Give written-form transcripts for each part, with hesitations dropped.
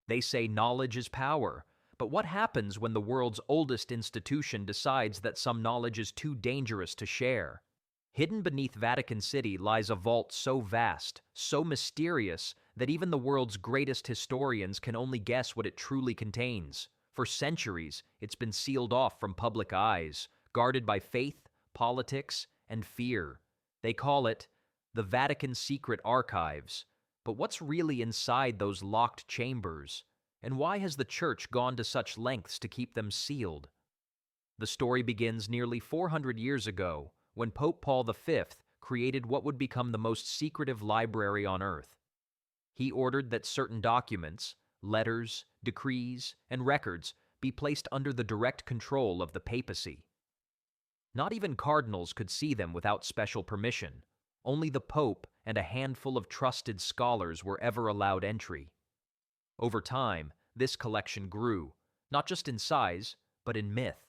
They say knowledge is power. But what happens when the world's oldest institution decides that some knowledge is too dangerous to share? Hidden beneath Vatican City lies a vault so vast, so mysterious, that even the world's greatest historians can only guess what it truly contains. For centuries, it's been sealed off from public eyes, guarded by faith, politics, and fear. They call it the Vatican Secret Archives. But what's really inside those locked chambers? And why has the Church gone to such lengths to keep them sealed? The story begins nearly 400 years ago, when Pope Paul V created what would become the most secretive library on earth. He ordered that certain documents, letters, decrees, and records be placed under the direct control of the papacy. Not even cardinals could see them without special permission. Only the Pope and a handful of trusted scholars were ever allowed entry. Over time, this collection grew, not just in size, but in myth.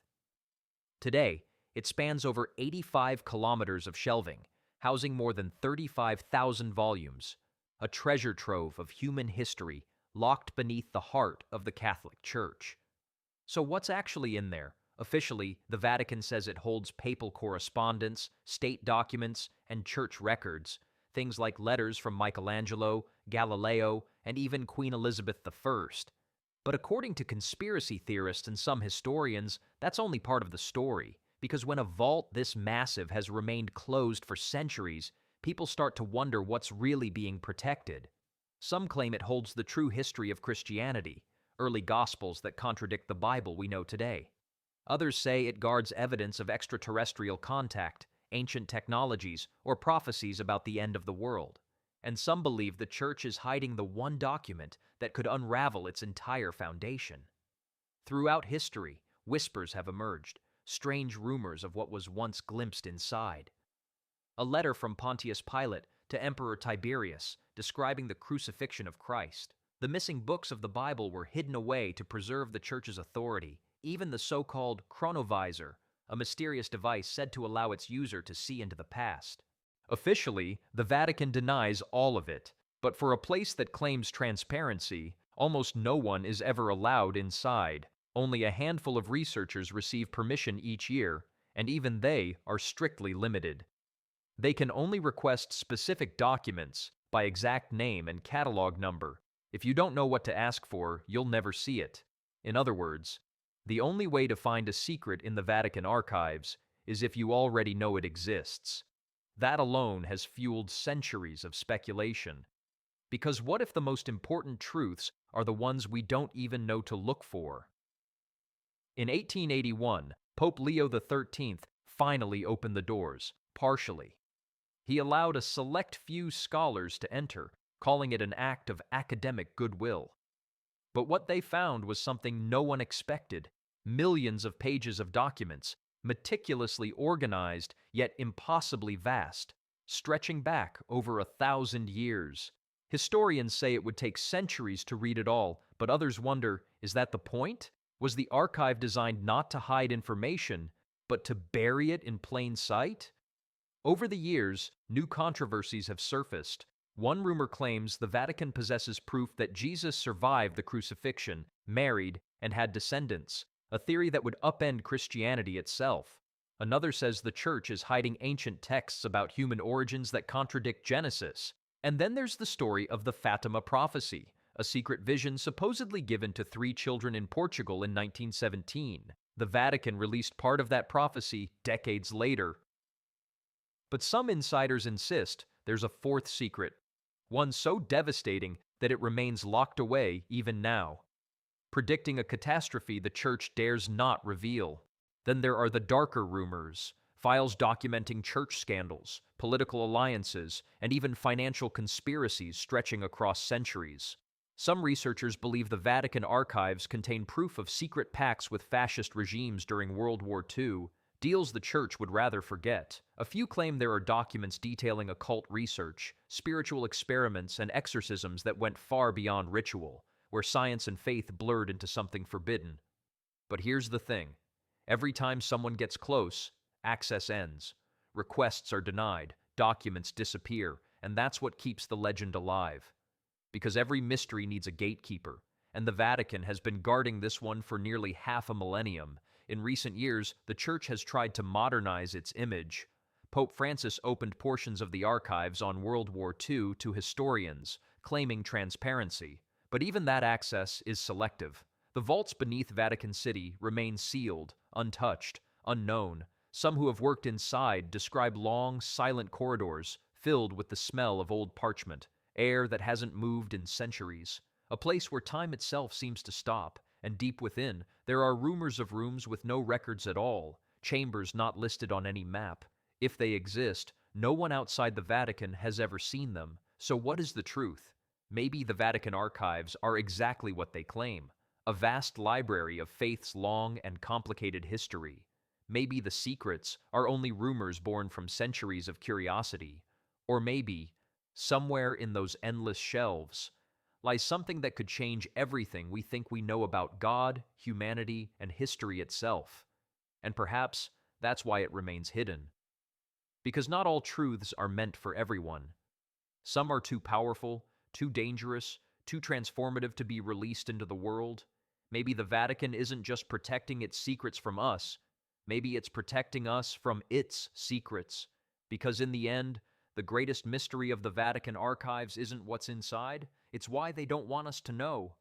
Today, it spans over 85 kilometers of shelving, housing more than 35,000 volumes, a treasure trove of human history locked beneath the heart of the Catholic Church. So what's actually in there? Officially, the Vatican says it holds papal correspondence, state documents, and church records, things like letters from Michelangelo, Galileo, and even Queen Elizabeth I. But according to conspiracy theorists and some historians, that's only part of the story, because when a vault this massive has remained closed for centuries, people start to wonder what's really being protected. Some claim it holds the true history of Christianity, early Gospels that contradict the Bible we know today. Others say it guards evidence of extraterrestrial contact, ancient technologies, or prophecies about the end of the world. And some believe the Church is hiding the one document that could unravel its entire foundation. Throughout history, whispers have emerged, strange rumors of what was once glimpsed inside. A letter from Pontius Pilate to Emperor Tiberius describing the crucifixion of Christ. The missing books of the Bible were hidden away to preserve the Church's authority. Even the so-called chronovisor, a mysterious device said to allow its user to see into the past. Officially, the Vatican denies all of it, but for a place that claims transparency, almost no one is ever allowed inside. Only a handful of researchers receive permission each year, and even they are strictly limited. They can only request specific documents by exact name and catalog number. If you don't know what to ask for, you'll never see it. In other words, the only way to find a secret in the Vatican archives is if you already know it exists. That alone has fueled centuries of speculation. Because what if the most important truths are the ones we don't even know to look for? In 1881, Pope Leo XIII finally opened the doors, partially. He allowed a select few scholars to enter, calling it an act of academic goodwill. But what they found was something no one expected: millions of pages of documents, meticulously organized yet impossibly vast, stretching back over 1,000 years. Historians say it would take centuries to read it all, but others wonder, is that the point? Was the archive designed not to hide information, but to bury it in plain sight? Over the years, new controversies have surfaced. One rumor claims the Vatican possesses proof that Jesus survived the crucifixion, married, and had descendants, a theory that would upend Christianity itself. Another says the Church is hiding ancient texts about human origins that contradict Genesis. And then there's the story of the Fatima prophecy, a secret vision supposedly given to 3 children in Portugal in 1917. The Vatican released part of that prophecy decades later. But some insiders insist there's a fourth secret, one so devastating that it remains locked away even now, predicting a catastrophe the Church dares not reveal. Then there are the darker rumors, files documenting church scandals, political alliances, and even financial conspiracies stretching across centuries. Some researchers believe the Vatican archives contain proof of secret pacts with fascist regimes during World War II, deals the Church would rather forget. A few claim there are documents detailing occult research, spiritual experiments, and exorcisms that went far beyond ritual, where science and faith blurred into something forbidden. But here's the thing. Every time someone gets close, access ends. Requests are denied, documents disappear, and that's what keeps the legend alive. Because every mystery needs a gatekeeper, and the Vatican has been guarding this one for nearly half a millennium. In recent years, the Church has tried to modernize its image. Pope Francis opened portions of the archives on World War II to historians, claiming transparency. But even that access is selective. The vaults beneath Vatican City remain sealed, untouched, unknown. Some who have worked inside describe long, silent corridors filled with the smell of old parchment, air that hasn't moved in centuries. A place where time itself seems to stop, and deep within, there are rumors of rooms with no records at all, chambers not listed on any map. If they exist, no one outside the Vatican has ever seen them. So what is the truth? Maybe the Vatican archives are exactly what they claim, a vast library of faith's long and complicated history. Maybe the secrets are only rumors born from centuries of curiosity. Or maybe, somewhere in those endless shelves, lies something that could change everything we think we know about God, humanity, and history itself. And perhaps that's why it remains hidden. Because not all truths are meant for everyone. Some are too powerful, too dangerous, too transformative to be released into the world. Maybe the Vatican isn't just protecting its secrets from us. Maybe it's protecting us from its secrets. Because in the end, the greatest mystery of the Vatican archives isn't what's inside, it's why they don't want us to know.